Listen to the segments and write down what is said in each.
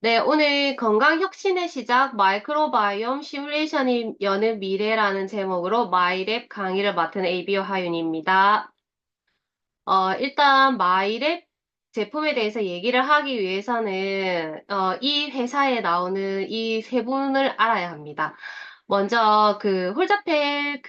네, 오늘 건강혁신의 시작 마이크로바이옴 시뮬레이션이 여는 미래라는 제목으로 마이랩 강의를 맡은 ABO 하윤입니다. 일단 마이랩 제품에 대해서 얘기를 하기 위해서는 이 회사에 나오는 이 세 분을 알아야 합니다. 먼저 그 홀자펠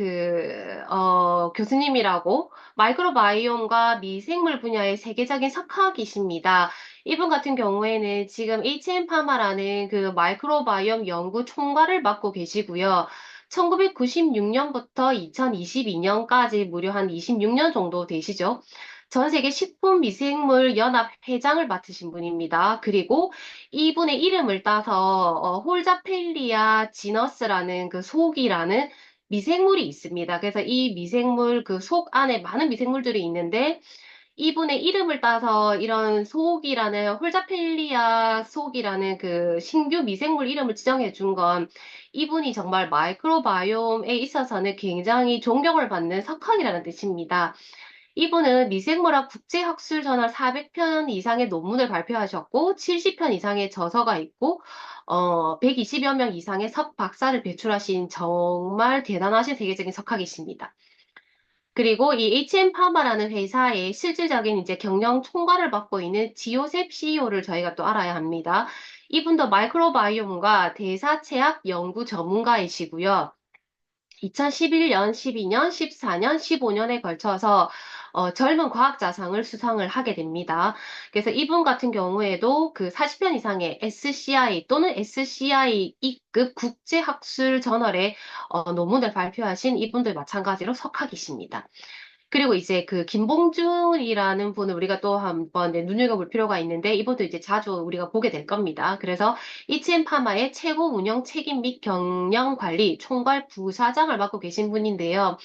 교수님이라고 마이크로바이옴과 미생물 분야의 세계적인 석학이십니다. 이분 같은 경우에는 지금 HM파마라는 그 마이크로바이옴 연구 총괄을 맡고 계시고요. 1996년부터 2022년까지 무려 한 26년 정도 되시죠. 전 세계 식품미생물 연합 회장을 맡으신 분입니다. 그리고 이분의 이름을 따서 홀자펠리아 지너스라는 그 속이라는 미생물이 있습니다. 그래서 이 미생물 그 속 안에 많은 미생물들이 있는데 이분의 이름을 따서 이런 속이라는 홀자펠리아 속이라는 그 신규 미생물 이름을 지정해 준 건 이분이 정말 마이크로바이옴에 있어서는 굉장히 존경을 받는 석학이라는 뜻입니다. 이분은 미생물학 국제학술 저널 400편 이상의 논문을 발표하셨고, 70편 이상의 저서가 있고, 120여 명 이상의 석박사를 배출하신 정말 대단하신 세계적인 석학이십니다. 그리고 이 HM파마라는 회사의 실질적인 이제 경영 총괄을 맡고 있는 지오셉 CEO를 저희가 또 알아야 합니다. 이분도 마이크로바이옴과 대사체학 연구 전문가이시고요. 2011년, 12년, 14년, 15년에 걸쳐서 젊은 과학자상을 수상을 하게 됩니다. 그래서 이분 같은 경우에도 그 40편 이상의 SCI 또는 SCI E급 국제학술 저널에 논문을 발표하신 이분들 마찬가지로 석학이십니다. 그리고 이제 그 김봉준이라는 분을 우리가 또 한번 눈여겨볼 필요가 있는데 이분도 이제 자주 우리가 보게 될 겁니다. 그래서 이치엠파마의 최고 운영 책임 및 경영 관리 총괄 부사장을 맡고 계신 분인데요.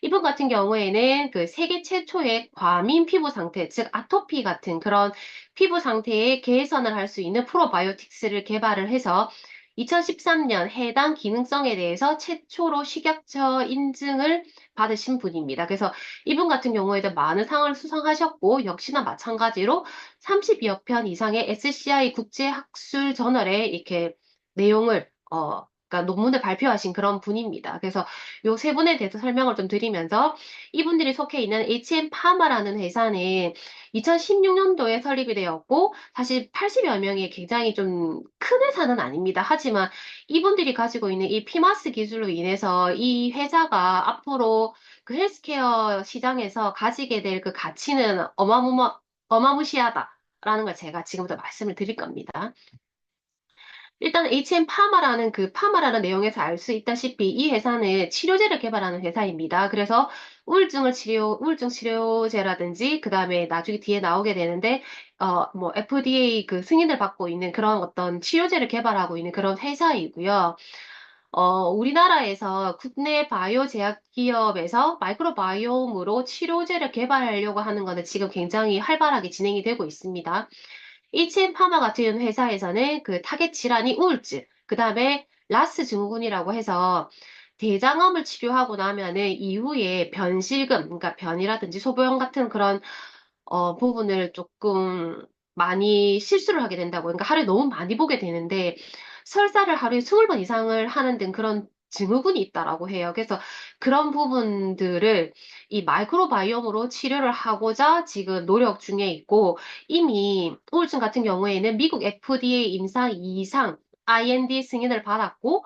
이분 같은 경우에는 그 세계 최초의 과민 피부 상태, 즉 아토피 같은 그런 피부 상태의 개선을 할 수 있는 프로바이오틱스를 개발을 해서 2013년 해당 기능성에 대해서 최초로 식약처 인증을 받으신 분입니다. 그래서 이분 같은 경우에도 많은 상을 수상하셨고, 역시나 마찬가지로 30여 편 이상의 SCI 국제학술 저널에 이렇게 내용을, 그러니까 논문을 발표하신 그런 분입니다. 그래서 요 세 분에 대해서 설명을 좀 드리면서 이분들이 속해 있는 HM 파마라는 회사는 2016년도에 설립이 되었고, 사실 80여 명의 굉장히 좀 큰 회사는 아닙니다. 하지만 이분들이 가지고 있는 이 피마스 기술로 인해서 이 회사가 앞으로 그 헬스케어 시장에서 가지게 될 그 가치는 어마무시하다라는 걸 제가 지금부터 말씀을 드릴 겁니다. 일단 HM 파마라는 그 파마라는 내용에서 알 수 있다시피 이 회사는 치료제를 개발하는 회사입니다. 그래서 우울증 치료제라든지 그 다음에 나중에 뒤에 나오게 되는데 뭐 FDA 그 승인을 받고 있는 그런 어떤 치료제를 개발하고 있는 그런 회사이고요. 우리나라에서 국내 바이오 제약 기업에서 마이크로바이옴으로 치료제를 개발하려고 하는 것은 지금 굉장히 활발하게 진행이 되고 있습니다. HM 파마 같은 회사에서는 그 타겟 질환이 우울증, 그 다음에 라스 증후군이라고 해서 대장암을 치료하고 나면은 이후에 변실금, 그러니까 변이라든지 소변 같은 그런 부분을 조금 많이 실수를 하게 된다고. 그러니까 하루에 너무 많이 보게 되는데 설사를 하루에 20번 이상을 하는 등 그런 증후군이 있다라고 해요. 그래서 그런 부분들을 이 마이크로바이옴으로 치료를 하고자 지금 노력 중에 있고 이미 우울증 같은 경우에는 미국 FDA 임상 이상 IND 승인을 받았고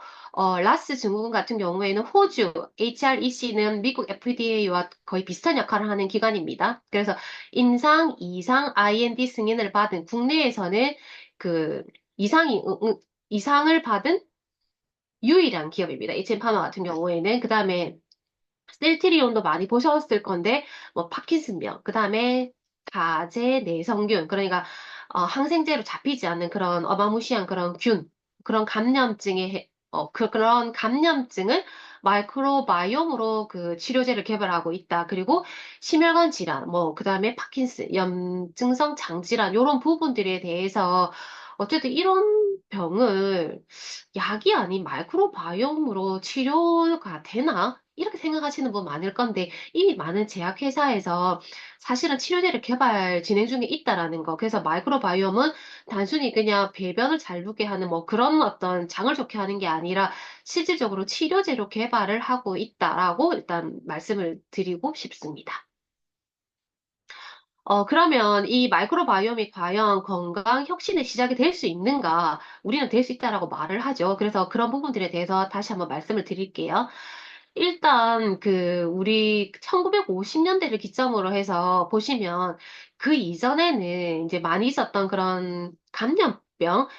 라스 증후군 같은 경우에는 호주 HREC는 미국 FDA와 거의 비슷한 역할을 하는 기관입니다. 그래서 임상 이상 IND 승인을 받은 국내에서는 그 이상을 받은 유일한 기업입니다. HM파마 같은 경우에는. 그 다음에 셀트리온도 많이 보셨을 건데, 뭐, 파킨슨병, 그 다음에 가제 내성균, 그러니까, 항생제로 잡히지 않는 그런 어마무시한 그런 그런 그런 감염증을 마이크로바이옴으로 그 치료제를 개발하고 있다. 그리고 심혈관 질환, 뭐, 그 다음에 파킨슨, 염증성 장질환, 이런 부분들에 대해서 어쨌든 이런 병을 약이 아닌 마이크로바이옴으로 치료가 되나? 이렇게 생각하시는 분 많을 건데 이미 많은 제약회사에서 사실은 치료제를 개발 진행 중에 있다라는 거. 그래서 마이크로바이옴은 단순히 그냥 배변을 잘 눕게 하는 뭐 그런 어떤 장을 좋게 하는 게 아니라 실질적으로 치료제로 개발을 하고 있다라고 일단 말씀을 드리고 싶습니다. 그러면 이 마이크로바이옴이 과연 건강 혁신의 시작이 될 수 있는가? 우리는 될 수 있다라고 말을 하죠. 그래서 그런 부분들에 대해서 다시 한번 말씀을 드릴게요. 일단, 우리 1950년대를 기점으로 해서 보시면 그 이전에는 이제 많이 있었던 그런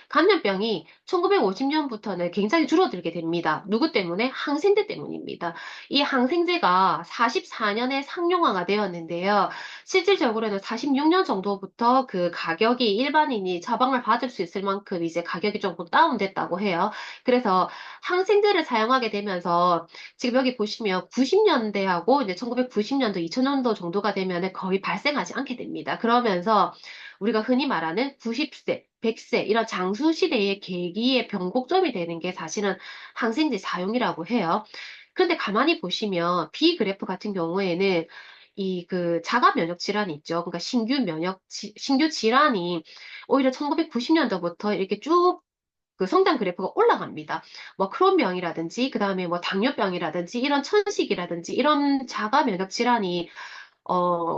감염병이 1950년부터는 굉장히 줄어들게 됩니다. 누구 때문에? 항생제 때문입니다. 이 항생제가 44년에 상용화가 되었는데요. 실질적으로는 46년 정도부터 그 가격이 일반인이 처방을 받을 수 있을 만큼 이제 가격이 조금 다운됐다고 해요. 그래서 항생제를 사용하게 되면서 지금 여기 보시면 90년대하고 이제 1990년도, 2000년도 정도가 되면 거의 발생하지 않게 됩니다. 그러면서 우리가 흔히 말하는 90세, 100세 이런 장수 시대의 계기의 변곡점이 되는 게 사실은 항생제 사용이라고 해요. 그런데 가만히 보시면 B 그래프 같은 경우에는 이 자가 면역 질환이 있죠. 그러니까 신규 질환이 오히려 1990년도부터 이렇게 쭉 성장 그래프가 올라갑니다. 뭐 크론병이라든지 그다음에 뭐 당뇨병이라든지 이런 천식이라든지 이런 자가 면역 질환이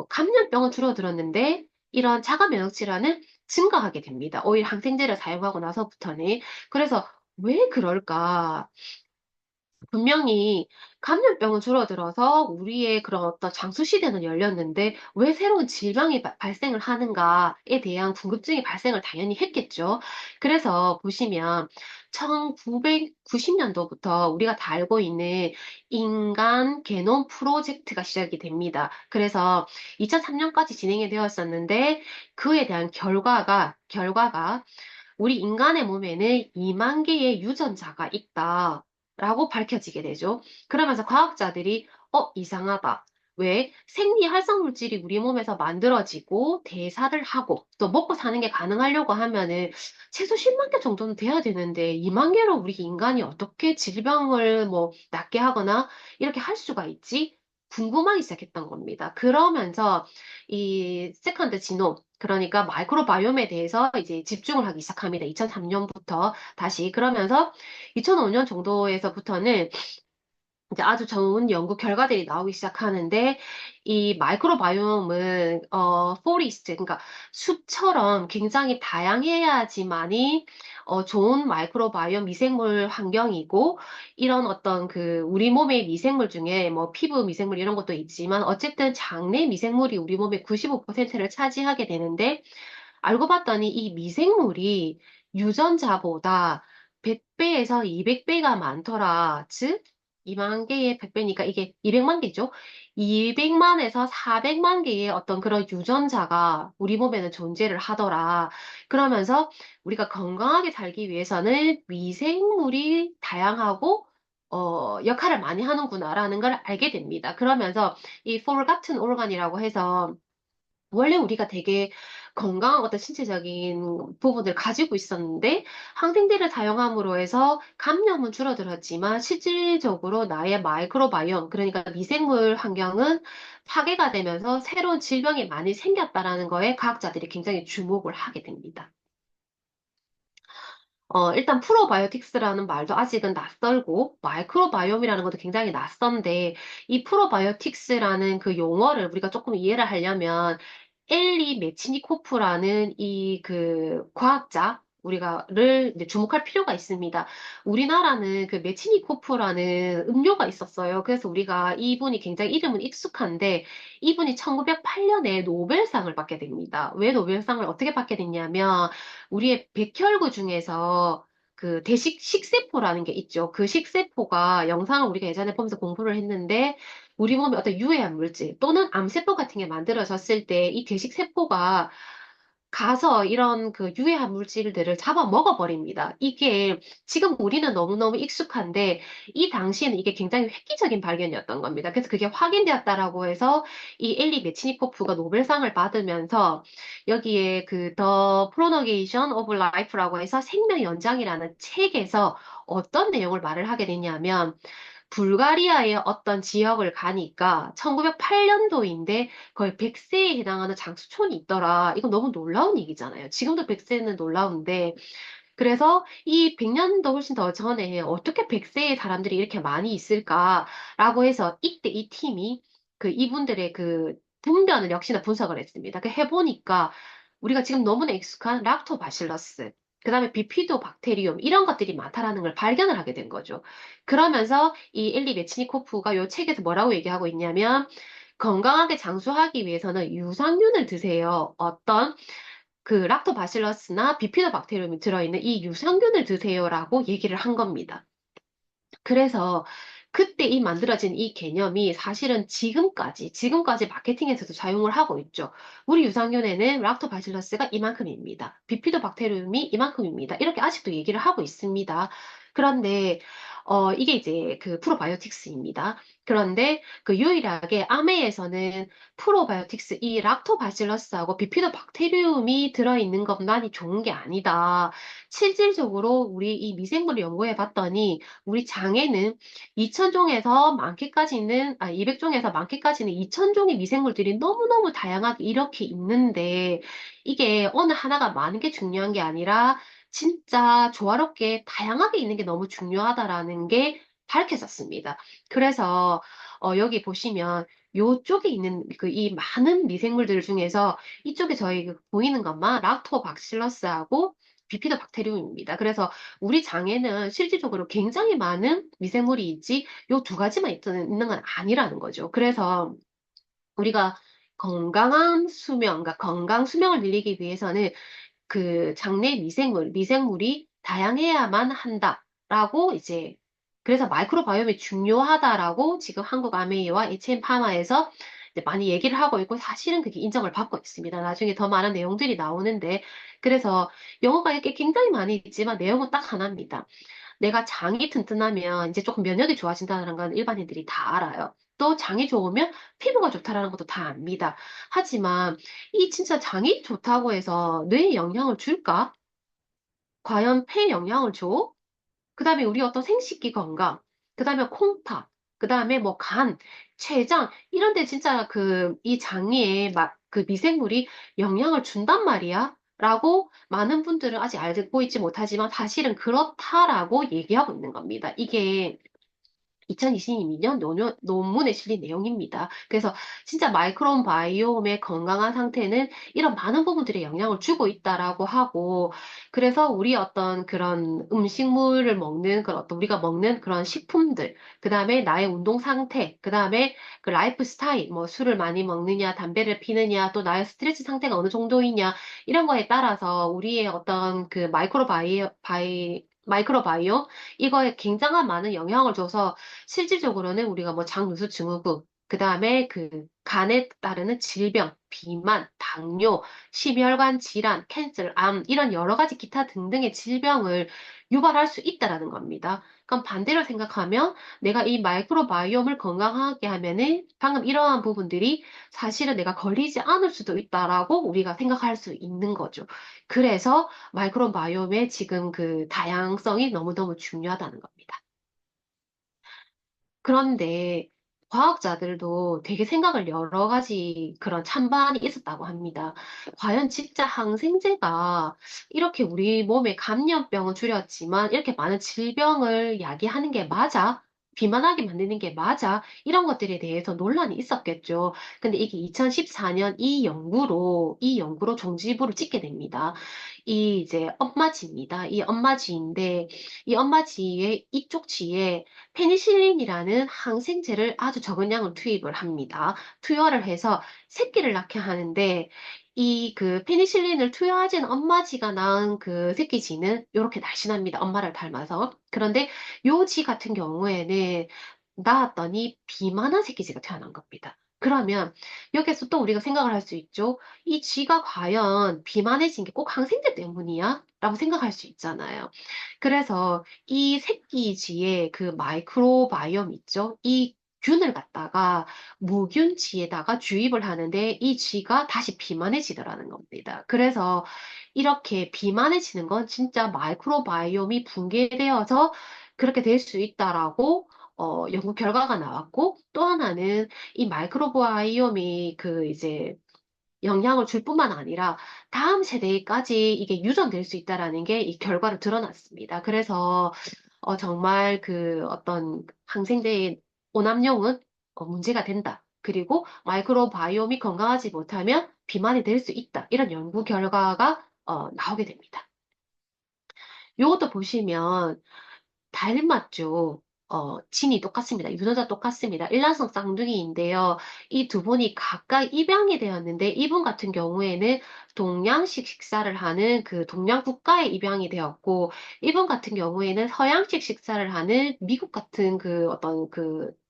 감염병은 줄어들었는데 이런 자가 면역 질환은 증가하게 됩니다. 오히려 항생제를 사용하고 나서부터는. 그래서 왜 그럴까? 분명히 감염병은 줄어들어서 우리의 그런 어떤 장수 시대는 열렸는데 왜 새로운 질병이 발생을 하는가에 대한 궁금증이 발생을 당연히 했겠죠. 그래서 보시면 1990년도부터 우리가 다 알고 있는 인간 게놈 프로젝트가 시작이 됩니다. 그래서 2003년까지 진행이 되었었는데 그에 대한 결과가 우리 인간의 몸에는 2만 개의 유전자가 있다라고 밝혀지게 되죠. 그러면서 과학자들이 이상하다. 왜? 생리 활성 물질이 우리 몸에서 만들어지고 대사를 하고 또 먹고 사는 게 가능하려고 하면은 최소 10만 개 정도는 돼야 되는데 2만 개로 우리 인간이 어떻게 질병을 뭐 낫게 하거나 이렇게 할 수가 있지? 궁금하기 시작했던 겁니다. 그러면서 이 세컨드 지놈, 그러니까 마이크로바이옴에 대해서 이제 집중을 하기 시작합니다. 2003년부터 다시. 그러면서 2005년 정도에서부터는 이제 아주 좋은 연구 결과들이 나오기 시작하는데, 이 마이크로바이옴은, 포리스트, 그러니까 숲처럼 굉장히 다양해야지만이, 좋은 마이크로바이옴 미생물 환경이고, 이런 어떤 우리 몸의 미생물 중에 뭐 피부 미생물 이런 것도 있지만, 어쨌든 장내 미생물이 우리 몸의 95%를 차지하게 되는데, 알고 봤더니 이 미생물이 유전자보다 100배에서 200배가 많더라. 즉, 2만 개의 100배니까 이게 200만 개죠. 200만에서 400만 개의 어떤 그런 유전자가 우리 몸에는 존재를 하더라. 그러면서 우리가 건강하게 살기 위해서는 미생물이 다양하고 역할을 많이 하는구나라는 걸 알게 됩니다. 그러면서 이 forgotten organ이라고 해서 원래 우리가 되게 건강한 어떤 신체적인 부분을 가지고 있었는데 항생제를 사용함으로 해서 감염은 줄어들었지만 실질적으로 나의 마이크로바이옴 그러니까 미생물 환경은 파괴가 되면서 새로운 질병이 많이 생겼다라는 거에 과학자들이 굉장히 주목을 하게 됩니다. 일단 프로바이오틱스라는 말도 아직은 낯설고 마이크로바이옴이라는 것도 굉장히 낯선데 이 프로바이오틱스라는 그 용어를 우리가 조금 이해를 하려면 엘리 메치니코프라는 이 과학자 우리가를 이제 주목할 필요가 있습니다. 우리나라는 그 메치니코프라는 음료가 있었어요. 그래서 우리가 이분이 굉장히 이름은 익숙한데 이분이 1908년에 노벨상을 받게 됩니다. 왜 노벨상을 어떻게 받게 됐냐면 우리의 백혈구 중에서 식세포라는 게 있죠. 그 식세포가 영상을 우리가 예전에 보면서 공부를 했는데 우리 몸에 어떤 유해한 물질 또는 암세포 같은 게 만들어졌을 때 이 대식세포가 가서 이런 유해한 물질들을 잡아 먹어버립니다. 이게 지금 우리는 너무너무 익숙한데 이 당시에는 이게 굉장히 획기적인 발견이었던 겁니다. 그래서 그게 확인되었다라고 해서 이 엘리 메치니코프가 노벨상을 받으면서 여기에 The Prolongation of Life라고 해서 생명 연장이라는 책에서 어떤 내용을 말을 하게 되냐면 불가리아의 어떤 지역을 가니까 1908년도인데 거의 100세에 해당하는 장수촌이 있더라. 이거 너무 놀라운 얘기잖아요. 지금도 100세는 놀라운데 그래서 이 100년도 훨씬 더 전에 어떻게 100세의 사람들이 이렇게 많이 있을까라고 해서 이때 이 팀이 그 이분들의 그 분변을 역시나 분석을 했습니다. 그 해보니까 우리가 지금 너무나 익숙한 락토바실러스, 그 다음에 비피도 박테리움 이런 것들이 많다라는 걸 발견을 하게 된 거죠. 그러면서 이 엘리 메치니코프가 이 책에서 뭐라고 얘기하고 있냐면 건강하게 장수하기 위해서는 유산균을 드세요. 어떤 그 락토바실러스나 비피도박테리움이 들어있는 이 유산균을 드세요라고 얘기를 한 겁니다. 그래서 그때 이 만들어진 이 개념이 사실은 지금까지 마케팅에서도 사용을 하고 있죠. 우리 유산균에는 락토바실러스가 이만큼입니다. 비피도박테리움이 이만큼입니다. 이렇게 아직도 얘기를 하고 있습니다. 그런데 이게 이제 그 프로바이오틱스입니다. 그런데 그 유일하게 아메에서는 프로바이오틱스 이 락토바실러스하고 비피도박테리움이 들어있는 것만이 좋은 게 아니다. 실질적으로 우리 이 미생물을 연구해 봤더니 우리 장에는 2,000종에서 많게까지는, 200종에서 많게까지는 2,000종의 미생물들이 너무너무 다양하게 이렇게 있는데, 이게 어느 하나가 많은 게 중요한 게 아니라, 진짜 조화롭게 다양하게 있는 게 너무 중요하다라는 게 밝혀졌습니다. 그래서, 여기 보시면, 요쪽에 있는 그 이 많은 미생물들 중에서 이쪽에 저희 그 보이는 것만 락토박실러스하고 비피도박테리움입니다. 그래서 우리 장에는 실질적으로 굉장히 많은 미생물이 있지, 요 두 가지만 있는 건 아니라는 거죠. 그래서 우리가 건강한 수명, 그러니까 건강 수명을 늘리기 위해서는 그 장내 미생물이 다양해야만 한다라고 이제, 그래서 마이크로바이옴이 중요하다라고 지금 한국 아메이와 HM 파마에서 이제 많이 얘기를 하고 있고 사실은 그게 인정을 받고 있습니다. 나중에 더 많은 내용들이 나오는데 그래서 영어가 이렇게 굉장히 많이 있지만 내용은 딱 하나입니다. 내가 장이 튼튼하면 이제 조금 면역이 좋아진다는 건 일반인들이 다 알아요. 또 장이 좋으면 피부가 좋다라는 것도 다 압니다. 하지만 이 진짜 장이 좋다고 해서 뇌에 영향을 줄까? 과연 폐에 영향을 줘? 그 다음에 우리 어떤 생식기 건강, 그 다음에 콩팥, 그 다음에 뭐 간, 췌장, 이런 데 진짜 이 장에 그 미생물이 영향을 준단 말이야? 라고 많은 분들은 아직 알고 있지 못하지만 사실은 그렇다라고 얘기하고 있는 겁니다. 이게 2022년 논문에 실린 내용입니다. 그래서 진짜 마이크론 바이옴의 건강한 상태는 이런 많은 부분들에 영향을 주고 있다라고 하고, 그래서 우리 어떤 그런 음식물을 먹는 그런 어떤 우리가 먹는 그런 식품들, 그 다음에 나의 운동 상태, 그 다음에 그 라이프 스타일, 뭐 술을 많이 먹느냐, 담배를 피느냐, 또 나의 스트레스 상태가 어느 정도이냐, 이런 거에 따라서 우리의 어떤 그 마이크로바이옴, 이거에 굉장한 많은 영향을 줘서 실질적으로는 우리가 뭐 장누수 증후군, 그 다음에 그 간에 따르는 질병, 비만, 당뇨, 심혈관 질환, 캔서, 암, 이런 여러 가지 기타 등등의 질병을 유발할 수 있다라는 겁니다. 그럼 반대로 생각하면 내가 이 마이크로바이옴을 건강하게 하면은 방금 이러한 부분들이 사실은 내가 걸리지 않을 수도 있다라고 우리가 생각할 수 있는 거죠. 그래서 마이크로바이옴의 지금 그 다양성이 너무너무 중요하다는 겁니다. 그런데 과학자들도 되게 생각을 여러 가지 그런 찬반이 있었다고 합니다. 과연 진짜 항생제가 이렇게 우리 몸에 감염병을 줄였지만 이렇게 많은 질병을 야기하는 게 맞아? 비만하게 만드는 게 맞아? 이런 것들에 대해서 논란이 있었겠죠. 근데 이게 2014년 이 연구로 종지부를 찍게 됩니다. 이 이제 엄마쥐입니다. 이 엄마쥐인데 이 엄마쥐의 이쪽 쥐에 페니실린이라는 항생제를 아주 적은 양을 투입을 합니다. 투여를 해서 새끼를 낳게 하는데 이 그 페니실린을 투여하진 엄마쥐가 낳은 그 새끼쥐는 이렇게 날씬합니다. 엄마를 닮아서. 그런데 요 쥐 같은 경우에는 낳았더니 비만한 새끼쥐가 태어난 겁니다. 그러면 여기서 또 우리가 생각을 할 수 있죠. 이 쥐가 과연 비만해진 게 꼭 항생제 때문이야? 라고 생각할 수 있잖아요. 그래서 이 새끼쥐의 그 마이크로바이옴 있죠? 이 균을 갖다가 무균쥐에다가 주입을 하는데 이 쥐가 다시 비만해지더라는 겁니다. 그래서 이렇게 비만해지는 건 진짜 마이크로바이옴이 붕괴되어서 그렇게 될 수 있다라고 연구 결과가 나왔고, 또 하나는 이 마이크로바이옴이 이제 영향을 줄 뿐만 아니라 다음 세대까지 이게 유전될 수 있다라는 게 이 결과로 드러났습니다. 그래서 정말 어떤 항생제의 오남용은 문제가 된다. 그리고 마이크로바이옴이 건강하지 못하면 비만이 될 수 있다. 이런 연구 결과가 나오게 됩니다. 요것도 보시면 닮았죠. 진이 똑같습니다. 유전자 똑같습니다. 일란성 쌍둥이인데요. 이 두 분이 각각 입양이 되었는데, 이분 같은 경우에는 동양식 식사를 하는 동양 국가에 입양이 되었고, 이분 같은 경우에는 서양식 식사를 하는 미국 같은 어떤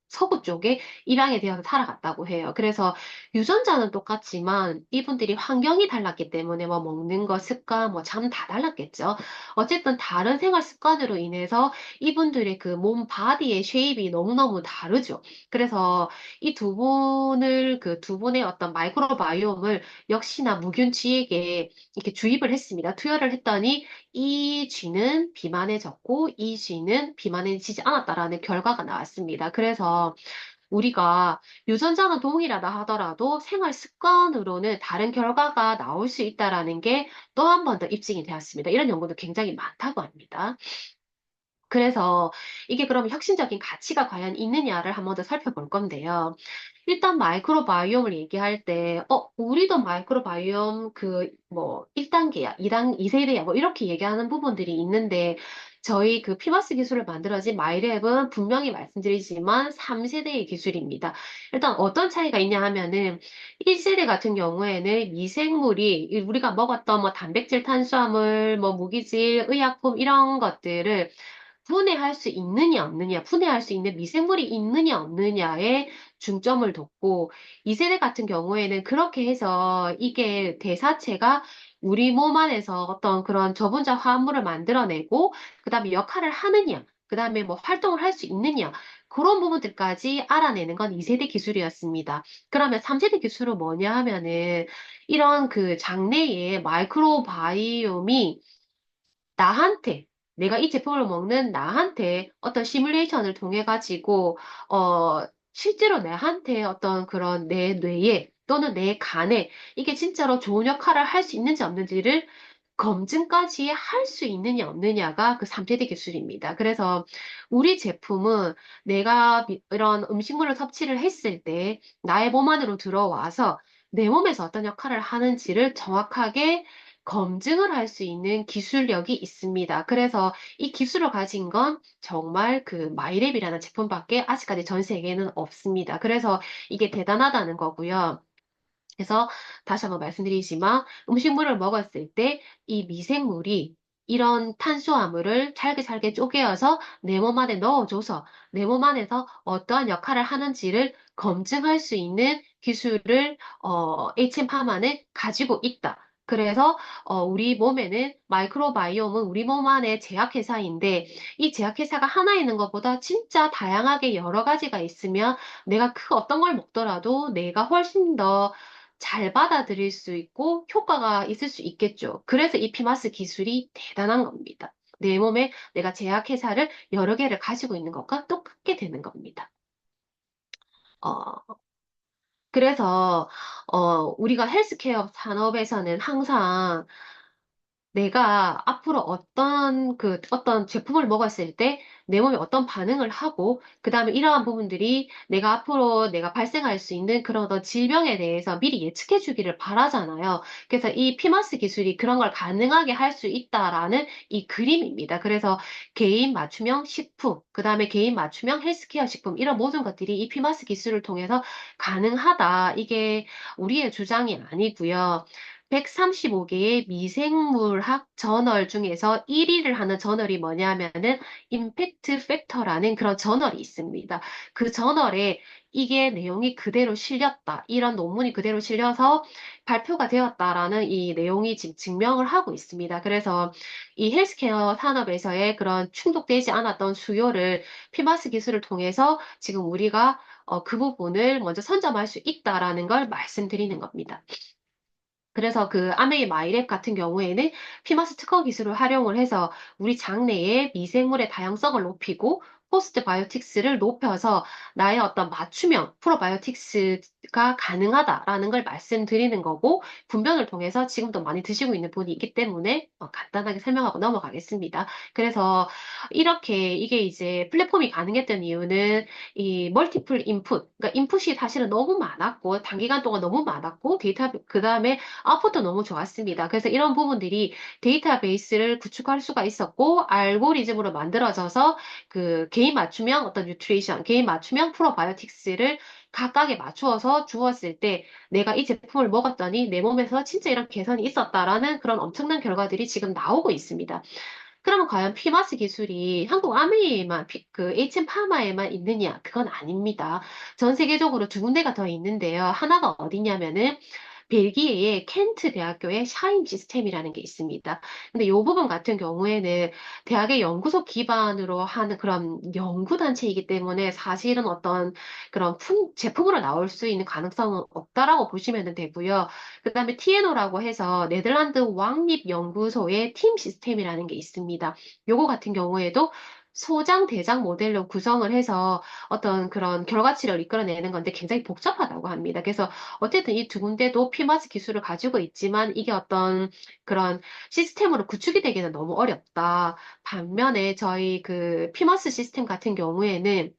서부 쪽에 입양이 되어서 살아갔다고 해요. 그래서 유전자는 똑같지만 이분들이 환경이 달랐기 때문에 뭐 먹는 거, 습관, 뭐 잠 다 달랐겠죠. 어쨌든 다른 생활 습관으로 인해서 이분들의 몸 바디의 쉐입이 너무너무 다르죠. 그래서 이 두 분의 어떤 마이크로바이옴을 역시나 무균쥐에게 이렇게 주입을 했습니다. 투여를 했더니 이 쥐는 비만해졌고 이 쥐는 비만해지지 않았다라는 결과가 나왔습니다. 그래서 우리가 유전자는 동일하다 하더라도 생활 습관으로는 다른 결과가 나올 수 있다라는 게 또 한 번 더 입증이 되었습니다. 이런 연구도 굉장히 많다고 합니다. 그래서 이게 그럼 혁신적인 가치가 과연 있느냐를 한번 더 살펴볼 건데요. 일단 마이크로바이옴을 얘기할 때, 우리도 마이크로바이옴 1단계야, 2세대야, 뭐 이렇게 얘기하는 부분들이 있는데, 저희 피마스 기술을 만들어진 마이랩은 분명히 말씀드리지만 3세대의 기술입니다. 일단 어떤 차이가 있냐 하면은 1세대 같은 경우에는 미생물이 우리가 먹었던 뭐 단백질, 탄수화물, 뭐 무기질, 의약품 이런 것들을 분해할 수 있느냐 없느냐, 분해할 수 있는 미생물이 있느냐 없느냐에 중점을 뒀고, 2세대 같은 경우에는 그렇게 해서 이게 대사체가 우리 몸 안에서 어떤 그런 저분자 화합물을 만들어내고, 그 다음에 역할을 하느냐, 그 다음에 뭐 활동을 할 수 있느냐, 그런 부분들까지 알아내는 건 2세대 기술이었습니다. 그러면 3세대 기술은 뭐냐 하면은, 이런 장내에 마이크로바이옴이 나한테, 내가 이 제품을 먹는 나한테 어떤 시뮬레이션을 통해 가지고, 실제로 나한테 어떤 그런 내 뇌에 또는 내 간에 이게 진짜로 좋은 역할을 할 수 있는지 없는지를 검증까지 할 수 있느냐 없느냐가 3세대 기술입니다. 그래서 우리 제품은 내가 이런 음식물을 섭취를 했을 때 나의 몸 안으로 들어와서 내 몸에서 어떤 역할을 하는지를 정확하게 검증을 할 수 있는 기술력이 있습니다. 그래서 이 기술을 가진 건 정말 마이랩이라는 제품밖에 아직까지 전 세계에는 없습니다. 그래서 이게 대단하다는 거고요. 그래서 다시 한번 말씀드리지만 음식물을 먹었을 때 이 미생물이 이런 탄수화물을 잘게 잘게 쪼개어서 내 몸 안에 넣어줘서 내 몸 안에서 어떠한 역할을 하는지를 검증할 수 있는 기술을 HM파마는 가지고 있다. 그래서 우리 몸에는 마이크로바이옴은 우리 몸 안에 제약회사인데 이 제약회사가 하나 있는 것보다 진짜 다양하게 여러 가지가 있으면 내가 어떤 걸 먹더라도 내가 훨씬 더 잘 받아들일 수 있고 효과가 있을 수 있겠죠. 그래서 이 피마스 기술이 대단한 겁니다. 내 몸에 내가 제약회사를 여러 개를 가지고 있는 것과 똑같게 되는 겁니다. 어, 그래서 우리가 헬스케어 산업에서는 항상 내가 앞으로 어떤 제품을 먹었을 때 내 몸이 어떤 반응을 하고, 그 다음에 이러한 부분들이 내가 앞으로 내가 발생할 수 있는 그런 어떤 질병에 대해서 미리 예측해 주기를 바라잖아요. 그래서 이 피마스 기술이 그런 걸 가능하게 할 수 있다라는 이 그림입니다. 그래서 개인 맞춤형 식품, 그 다음에 개인 맞춤형 헬스케어 식품, 이런 모든 것들이 이 피마스 기술을 통해서 가능하다. 이게 우리의 주장이 아니고요. 135개의 미생물학 저널 중에서 1위를 하는 저널이 뭐냐면은 임팩트 팩터라는 그런 저널이 있습니다. 그 저널에 이게 내용이 그대로 실렸다. 이런 논문이 그대로 실려서 발표가 되었다라는 이 내용이 지금 증명을 하고 있습니다. 그래서 이 헬스케어 산업에서의 그런 충족되지 않았던 수요를 피마스 기술을 통해서 지금 우리가 그 부분을 먼저 선점할 수 있다라는 걸 말씀드리는 겁니다. 그래서 아메이 마이랩 같은 경우에는 피마스 특허 기술을 활용을 해서 우리 장내에 미생물의 다양성을 높이고 포스트 바이오틱스를 높여서 나의 어떤 맞춤형 프로바이오틱스가 가능하다라는 걸 말씀드리는 거고, 분변을 통해서 지금도 많이 드시고 있는 분이 있기 때문에 간단하게 설명하고 넘어가겠습니다. 그래서 이렇게 이게 이제 플랫폼이 가능했던 이유는 이 멀티플 인풋, 그러니까 인풋이 사실은 너무 많았고, 단기간 동안 너무 많았고, 그 다음에 아웃풋도 너무 좋았습니다. 그래서 이런 부분들이 데이터베이스를 구축할 수가 있었고, 알고리즘으로 만들어져서 그 개인 맞춤형 어떤 뉴트리션, 개인 맞춤형 프로바이오틱스를 각각에 맞추어서 주었을 때 내가 이 제품을 먹었더니 내 몸에서 진짜 이런 개선이 있었다라는 그런 엄청난 결과들이 지금 나오고 있습니다. 그러면 과연 피마스 기술이 한국 아메이에만, 그 HM 파마에만 있느냐? 그건 아닙니다. 전 세계적으로 두 군데가 더 있는데요. 하나가 어디냐면은 벨기에의 켄트 대학교의 샤임 시스템이라는 게 있습니다. 근데 이 부분 같은 경우에는 대학의 연구소 기반으로 하는 그런 연구단체이기 때문에 사실은 어떤 그런 제품으로 나올 수 있는 가능성은 없다라고 보시면 되고요. 그 다음에 TNO라고 해서 네덜란드 왕립연구소의 팀 시스템이라는 게 있습니다. 요거 같은 경우에도 소장, 대장 모델로 구성을 해서 어떤 그런 결과치를 이끌어내는 건데 굉장히 복잡하다고 합니다. 그래서 어쨌든 이 두 군데도 피마스 기술을 가지고 있지만 이게 어떤 그런 시스템으로 구축이 되기는 너무 어렵다. 반면에 저희 그 피마스 시스템 같은 경우에는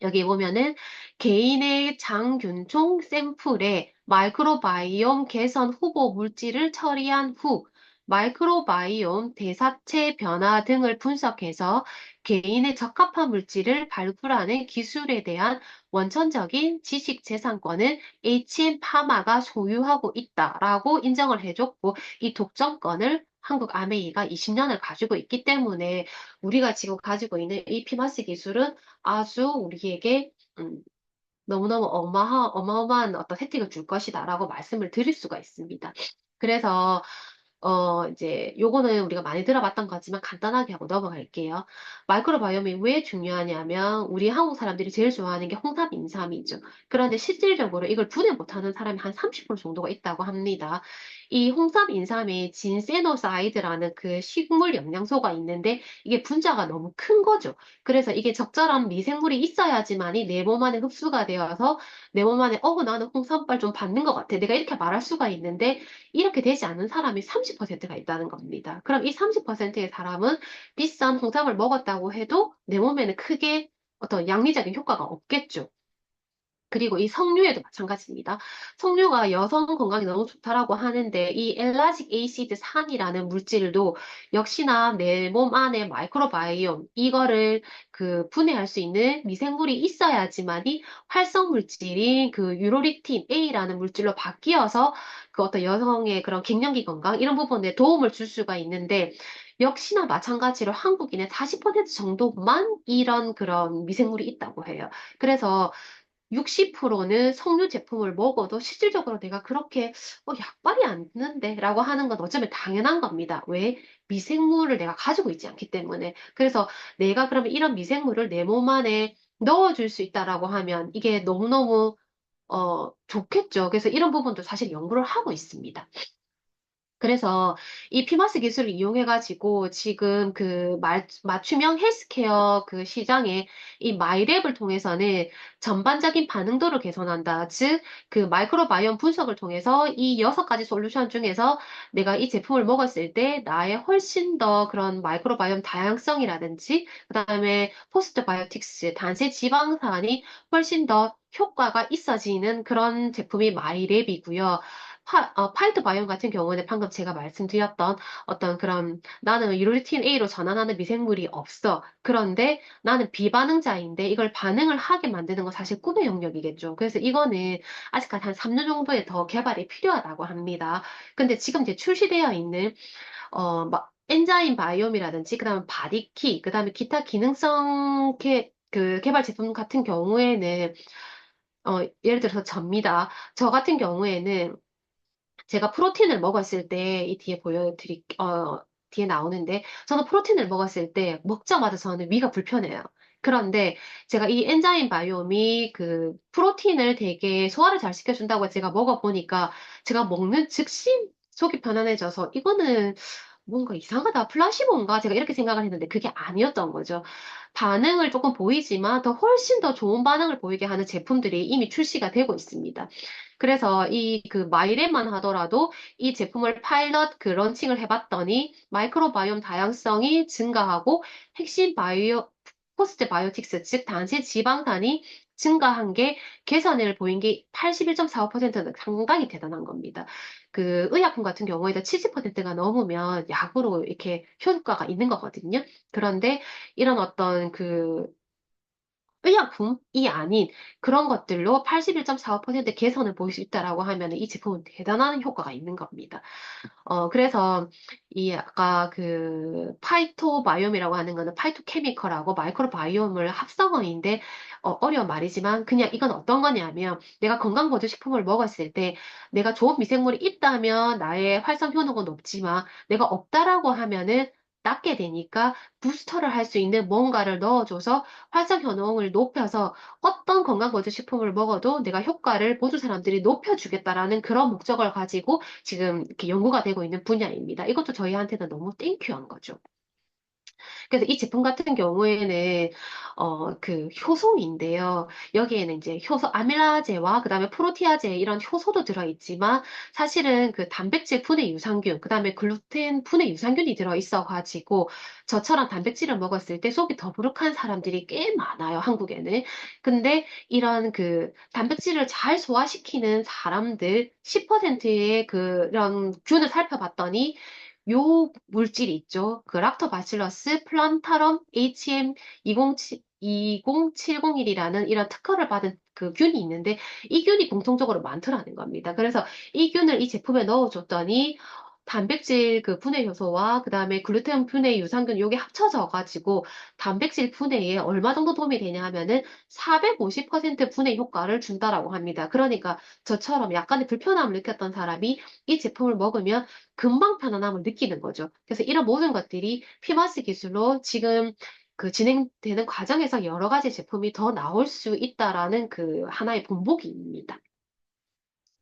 여기 보면은 개인의 장균총 샘플에 마이크로바이옴 개선 후보 물질을 처리한 후 마이크로바이옴 대사체 변화 등을 분석해서 개인의 적합한 물질을 발굴하는 기술에 대한 원천적인 지식 재산권은 HM 파마가 소유하고 있다라고 인정을 해줬고 이 독점권을 한국 아메이가 20년을 가지고 있기 때문에 우리가 지금 가지고 있는 이 피마스 기술은 아주 우리에게 음, 너무너무 어마어마한 어떤 혜택을 줄 것이다라고 말씀을 드릴 수가 있습니다. 그래서 이제 요거는 우리가 많이 들어봤던 거지만 간단하게 하고 넘어갈게요. 마이크로바이옴이 왜 중요하냐면 우리 한국 사람들이 제일 좋아하는 게 홍삼, 인삼이죠. 그런데 실질적으로 이걸 분해 못하는 사람이 한 30% 정도가 있다고 합니다. 이 홍삼, 인삼에 진세노사이드라는 그 식물 영양소가 있는데 이게 분자가 너무 큰 거죠. 그래서 이게 적절한 미생물이 있어야지만이 내 몸 안에 흡수가 되어서 내 몸 안에 나는 홍삼빨 좀 받는 것 같아. 내가 이렇게 말할 수가 있는데 이렇게 되지 않은 사람이 30%가 있다는 겁니다. 그럼 이 30%의 사람은 비싼 홍삼을 먹었다고 해도 내 몸에는 크게 어떤 양리적인 효과가 없겠죠. 그리고 이 석류에도 마찬가지입니다. 석류가 여성 건강에 너무 좋다라고 하는데 이 엘라직 에이시드 산이라는 물질도 역시나 내 몸 안에 마이크로바이옴 이거를 그 분해할 수 있는 미생물이 있어야지만이 활성 물질인 그 유로리틴 A라는 물질로 바뀌어서 그 어떤 여성의 그런 갱년기 건강 이런 부분에 도움을 줄 수가 있는데 역시나 마찬가지로 한국인의 40% 정도만 이런 그런 미생물이 있다고 해요. 그래서 60%는 석류 제품을 먹어도 실질적으로 내가 그렇게 약발이 안 드는데 라고 하는 건 어쩌면 당연한 겁니다. 왜? 미생물을 내가 가지고 있지 않기 때문에. 그래서 내가 그러면 이런 미생물을 내 몸 안에 넣어줄 수 있다라고 하면 이게 너무너무 좋겠죠. 그래서 이런 부분도 사실 연구를 하고 있습니다. 그래서 이 피마스 기술을 이용해가지고 지금 그 맞춤형 헬스케어 그 시장에 이 마이랩을 통해서는 전반적인 반응도를 개선한다. 즉, 그 마이크로바이옴 분석을 통해서 이 6가지 솔루션 중에서 내가 이 제품을 먹었을 때 나의 훨씬 더 그런 마이크로바이옴 다양성이라든지, 그다음에 포스트 바이오틱스, 단세 지방산이 훨씬 더 효과가 있어지는 그런 제품이 마이랩이고요. 파이터 바이옴 같은 경우는 방금 제가 말씀드렸던 어떤 그런 나는 유로틴 A로 전환하는 미생물이 없어. 그런데 나는 비반응자인데 이걸 반응을 하게 만드는 건 사실 꿈의 영역이겠죠. 그래서 이거는 아직까지 한 3년 정도의 더 개발이 필요하다고 합니다. 근데 지금 이제 출시되어 있는 엔자임 바이옴이라든지 그다음에 바디키, 그다음에 기타 기능성 그 개발 제품 같은 경우에는 예를 들어서 접니다. 저 같은 경우에는 제가 프로틴을 먹었을 때, 이 뒤에 뒤에 나오는데, 저는 프로틴을 먹었을 때, 먹자마자 저는 위가 불편해요. 그런데 제가 이 엔자임 바이옴이 그 프로틴을 되게 소화를 잘 시켜준다고 제가 먹어보니까, 제가 먹는 즉시 속이 편안해져서, 이거는 뭔가 이상하다. 플라시보인가? 제가 이렇게 생각을 했는데, 그게 아니었던 거죠. 반응을 조금 보이지만 더 훨씬 더 좋은 반응을 보이게 하는 제품들이 이미 출시가 되고 있습니다. 그래서 이 그 마이랩만 하더라도 이 제품을 파일럿 그 런칭을 해봤더니 마이크로바이옴 다양성이 증가하고 핵심 바이오 포스트 바이오틱스 즉 단체 지방단이 증가한 게 개선을 보인 게 81.45%는 상당히 대단한 겁니다. 그 의약품 같은 경우에도 70%가 넘으면 약으로 이렇게 효과가 있는 거거든요. 그런데 이런 어떤 그 의약품이 아닌 그런 것들로 81.45% 개선을 보일 수 있다라고 하면 이 제품은 대단한 효과가 있는 겁니다. 그래서 이 아까 그 파이토바이옴이라고 하는 거는 파이토케미컬하고 마이크로바이옴을 합성어인데 어려운 말이지만 그냥 이건 어떤 거냐면 내가 건강보조식품을 먹었을 때 내가 좋은 미생물이 있다면 나의 활성 효능은 높지만 내가 없다라고 하면은 낮게 되니까 부스터를 할 수 있는 뭔가를 넣어줘서 활성 효능을 높여서 어떤 건강보조식품을 먹어도 내가 효과를 모든 사람들이 높여주겠다라는 그런 목적을 가지고 지금 이렇게 연구가 되고 있는 분야입니다. 이것도 저희한테는 너무 땡큐한 거죠. 그래서 이 제품 같은 경우에는 그 효소인데요. 여기에는 이제 효소 아밀라제와 그다음에 프로티아제 이런 효소도 들어있지만 사실은 그 단백질 분해 유산균, 그다음에 글루텐 분해 유산균이 들어있어 가지고 저처럼 단백질을 먹었을 때 속이 더부룩한 사람들이 꽤 많아요, 한국에는. 근데 이런 그 단백질을 잘 소화시키는 사람들 10%의 그런 균을 살펴봤더니 요 물질이 있죠. 그 락토바실러스 플란타럼 HM207, 20701이라는 이런 특허를 받은 그 균이 있는데 이 균이 공통적으로 많더라는 겁니다. 그래서 이 균을 이 제품에 넣어줬더니 단백질 그 분해 효소와 그다음에 글루텐 분해 유산균 요게 합쳐져 가지고 단백질 분해에 얼마 정도 도움이 되냐 하면은 450% 분해 효과를 준다라고 합니다. 그러니까 저처럼 약간의 불편함을 느꼈던 사람이 이 제품을 먹으면 금방 편안함을 느끼는 거죠. 그래서 이런 모든 것들이 피마스 기술로 지금 그 진행되는 과정에서 여러 가지 제품이 더 나올 수 있다라는 그 하나의 본보기입니다.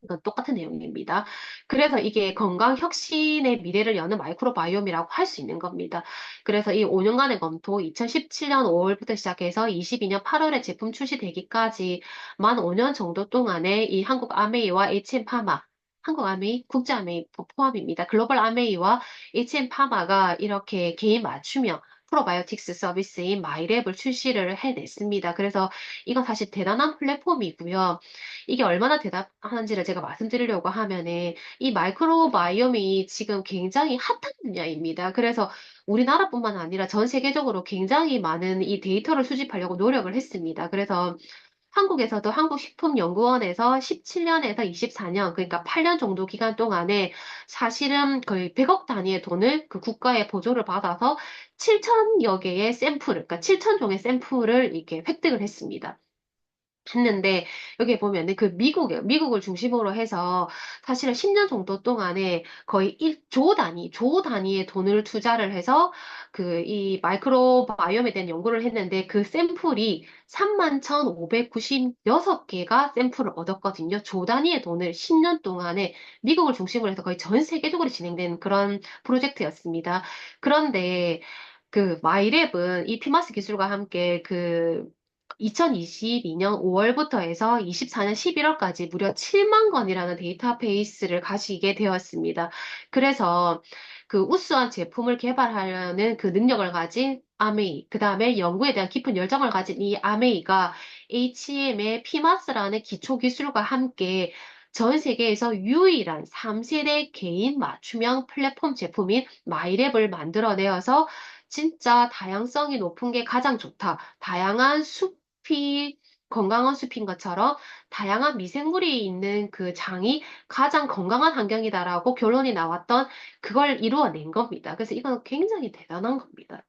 이건 똑같은 내용입니다. 그래서 이게 건강 혁신의 미래를 여는 마이크로바이옴이라고 할 수 있는 겁니다. 그래서 이 5년간의 검토, 2017년 5월부터 시작해서 22년 8월에 제품 출시되기까지 만 5년 정도 동안에 이 한국 아메이와 HM파마, 한국 아메이, 국제 아메이 포함입니다. 글로벌 아메이와 HM파마가 이렇게 개인 맞춤형 프로바이오틱스 서비스인 마이랩을 출시를 해냈습니다. 그래서 이건 사실 대단한 플랫폼이고요. 이게 얼마나 대단한지를 제가 말씀드리려고 하면은 이 마이크로바이옴이 지금 굉장히 핫한 분야입니다. 그래서 우리나라뿐만 아니라 전 세계적으로 굉장히 많은 이 데이터를 수집하려고 노력을 했습니다. 그래서 한국에서도 한국식품연구원에서 17년에서 24년, 그러니까 8년 정도 기간 동안에 사실은 거의 100억 단위의 돈을 그 국가의 보조를 받아서 7천여 개의 샘플을, 그러니까 7천 종의 샘플을 이렇게 획득을 했습니다. 했는데 여기에 보면은 그 미국을 중심으로 해서 사실은 10년 정도 동안에 거의 1조 단위의 돈을 투자를 해서 그 이 마이크로바이옴에 대한 연구를 했는데 그 샘플이 31,596개가 샘플을 얻었거든요. 조 단위의 돈을 10년 동안에 미국을 중심으로 해서 거의 전 세계적으로 진행된 그런 프로젝트였습니다. 그런데 그 마이랩은 이 피마스 기술과 함께 그 2022년 5월부터 해서 24년 11월까지 무려 7만 건이라는 데이터베이스를 가지게 되었습니다. 그래서 그 우수한 제품을 개발하려는 그 능력을 가진 아메이, 그 다음에 연구에 대한 깊은 열정을 가진 이 아메이가 HM의 피마스라는 기초 기술과 함께 전 세계에서 유일한 3세대 개인 맞춤형 플랫폼 제품인 마이랩을 만들어내어서 진짜 다양성이 높은 게 가장 좋다. 다양한 숲이 건강한 숲인 것처럼 다양한 미생물이 있는 그 장이 가장 건강한 환경이다라고 결론이 나왔던 그걸 이루어낸 겁니다. 그래서 이건 굉장히 대단한 겁니다.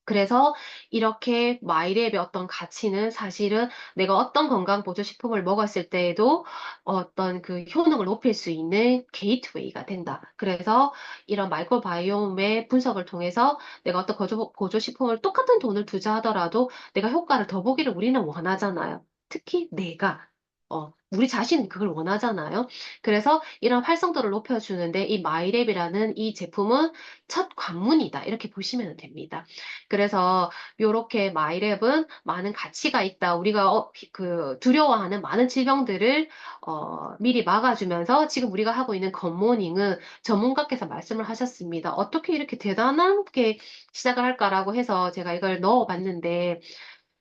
그래서 이렇게 마이랩의 어떤 가치는 사실은 내가 어떤 건강보조식품을 먹었을 때에도 어떤 그 효능을 높일 수 있는 게이트웨이가 된다. 그래서 이런 마이크로바이옴의 분석을 통해서 내가 어떤 보조식품을 똑같은 돈을 투자하더라도 내가 효과를 더 보기를 우리는 원하잖아요. 특히 내가. 우리 자신은 그걸 원하잖아요. 그래서 이런 활성도를 높여주는데 이 마이랩이라는 이 제품은 첫 관문이다. 이렇게 보시면 됩니다. 그래서 이렇게 마이랩은 많은 가치가 있다. 우리가 두려워하는 많은 질병들을 미리 막아주면서 지금 우리가 하고 있는 굿모닝은 전문가께서 말씀을 하셨습니다. 어떻게 이렇게 대단하게 시작을 할까라고 해서 제가 이걸 넣어봤는데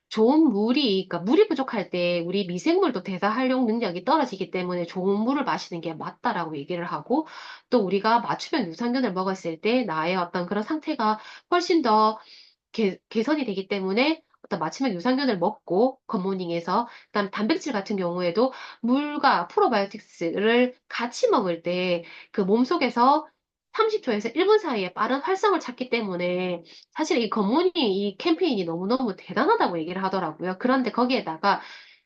좋은 물이, 그러니까 물이 부족할 때 우리 미생물도 대사 활용 능력이 떨어지기 때문에 좋은 물을 마시는 게 맞다라고 얘기를 하고 또 우리가 맞춤형 유산균을 먹었을 때 나의 어떤 그런 상태가 훨씬 더 개선이 되기 때문에 어떤 맞춤형 유산균을 먹고 굿모닝에서 그다음 단백질 같은 경우에도 물과 프로바이오틱스를 같이 먹을 때 그 몸속에서 30초에서 1분 사이에 빠른 활성을 찾기 때문에 사실 이 굿모닝 이 캠페인이 너무너무 대단하다고 얘기를 하더라고요. 그런데 거기에다가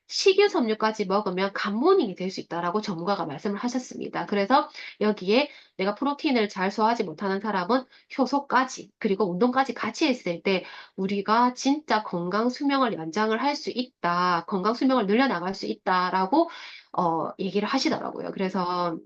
식이섬유까지 먹으면 굿모닝이 될 수 있다라고 전문가가 말씀을 하셨습니다. 그래서 여기에 내가 프로틴을 잘 소화하지 못하는 사람은 효소까지 그리고 운동까지 같이 했을 때 우리가 진짜 건강 수명을 연장을 할 수 있다, 건강 수명을 늘려나갈 수 있다라고 얘기를 하시더라고요. 그래서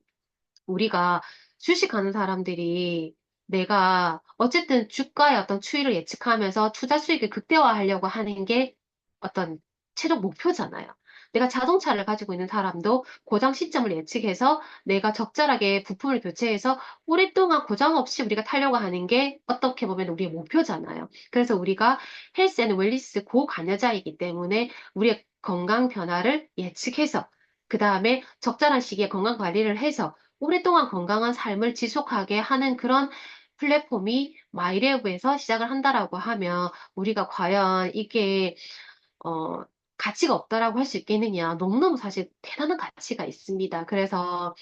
우리가 주식하는 사람들이 내가 어쨌든 주가의 어떤 추이를 예측하면서 투자 수익을 극대화하려고 하는 게 어떤 최종 목표잖아요. 내가 자동차를 가지고 있는 사람도 고장 시점을 예측해서 내가 적절하게 부품을 교체해서 오랫동안 고장 없이 우리가 타려고 하는 게 어떻게 보면 우리의 목표잖아요. 그래서 우리가 헬스 앤 웰리스 고관여자이기 때문에 우리의 건강 변화를 예측해서 그 다음에 적절한 시기에 건강 관리를 해서 오랫동안 건강한 삶을 지속하게 하는 그런 플랫폼이 마이레브에서 시작을 한다라고 하면 우리가 과연 이게 어, 가치가 없다라고 할 수 있겠느냐. 너무너무 사실 대단한 가치가 있습니다. 그래서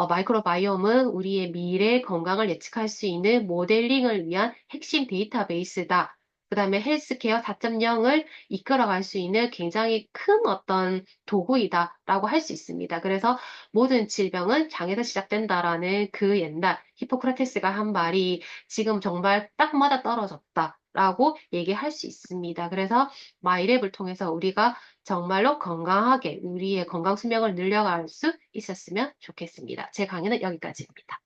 마이크로바이옴은 우리의 미래 건강을 예측할 수 있는 모델링을 위한 핵심 데이터베이스다. 그다음에 헬스케어 4.0을 이끌어갈 수 있는 굉장히 큰 어떤 도구이다라고 할 수 있습니다. 그래서 모든 질병은 장에서 시작된다라는 그 옛날 히포크라테스가 한 말이 지금 정말 딱 맞아 떨어졌다라고 얘기할 수 있습니다. 그래서 마이랩을 통해서 우리가 정말로 건강하게 우리의 건강 수명을 늘려갈 수 있었으면 좋겠습니다. 제 강의는 여기까지입니다.